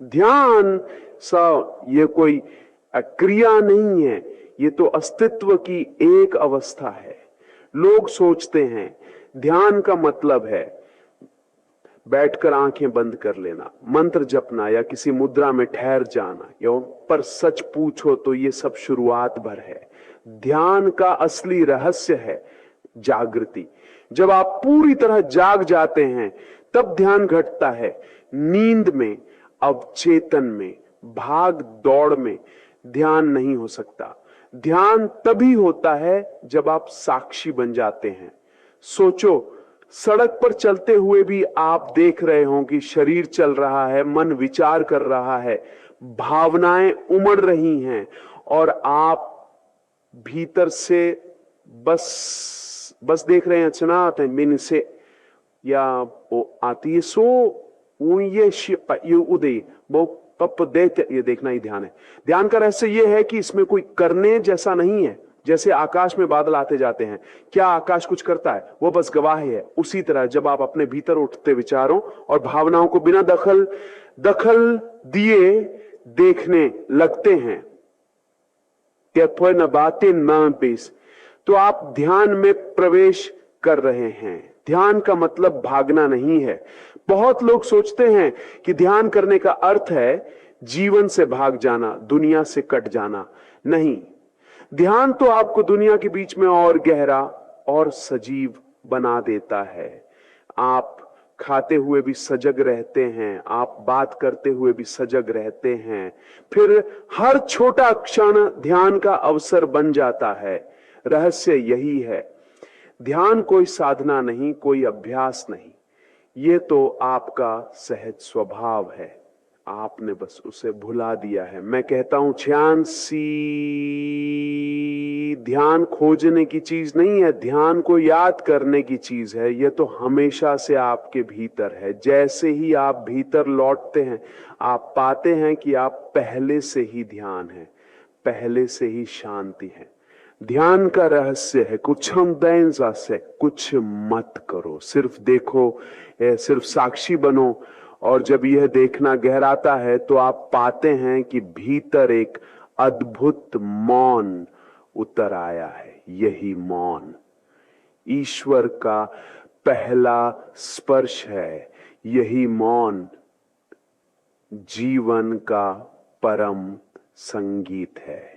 ध्यान सा ये कोई क्रिया नहीं है, ये तो अस्तित्व की एक अवस्था है। लोग सोचते हैं ध्यान का मतलब है बैठकर आंखें बंद कर लेना, मंत्र जपना या किसी मुद्रा में ठहर जाना, पर सच पूछो तो ये सब शुरुआत भर है। ध्यान का असली रहस्य है जागृति। जब आप पूरी तरह जाग जाते हैं तब ध्यान घटता है। नींद में, अवचेतन में, भाग दौड़ में ध्यान नहीं हो सकता। ध्यान तभी होता है जब आप साक्षी बन जाते हैं। सोचो, सड़क पर चलते हुए भी आप देख रहे हो कि शरीर चल रहा है, मन विचार कर रहा है, भावनाएं उमड़ रही हैं और आप भीतर से बस देख रहे हैं। अचानक मिन से या वो आती है सो ये उदय वो पप देते, ये देखना ही ध्यान है। ध्यान का रहस्य ये है कि इसमें कोई करने जैसा नहीं है। जैसे आकाश में बादल आते जाते हैं, क्या आकाश कुछ करता है? वो बस गवाही है। उसी तरह जब आप अपने भीतर उठते विचारों और भावनाओं को बिना दखल दिए देखने लगते हैं, तो आप ध्यान में प्रवेश कर रहे हैं। ध्यान का मतलब भागना नहीं है। बहुत लोग सोचते हैं कि ध्यान करने का अर्थ है जीवन से भाग जाना, दुनिया से कट जाना। नहीं, ध्यान तो आपको दुनिया के बीच में और गहरा और सजीव बना देता है। आप खाते हुए भी सजग रहते हैं, आप बात करते हुए भी सजग रहते हैं। फिर हर छोटा क्षण ध्यान का अवसर बन जाता है। रहस्य यही है। ध्यान कोई साधना नहीं, कोई अभ्यास नहीं, ये तो आपका सहज स्वभाव है। आपने बस उसे भुला दिया है। मैं कहता हूं छियानसी, ध्यान खोजने की चीज नहीं है, ध्यान को याद करने की चीज है। यह तो हमेशा से आपके भीतर है। जैसे ही आप भीतर लौटते हैं, आप पाते हैं कि आप पहले से ही ध्यान है, पहले से ही शांति है। ध्यान का रहस्य है कुछ हम दैन से कुछ मत करो, सिर्फ देखो, सिर्फ साक्षी बनो। और जब यह देखना गहराता है तो आप पाते हैं कि भीतर एक अद्भुत मौन उतर आया है। यही मौन ईश्वर का पहला स्पर्श है। यही मौन जीवन का परम संगीत है।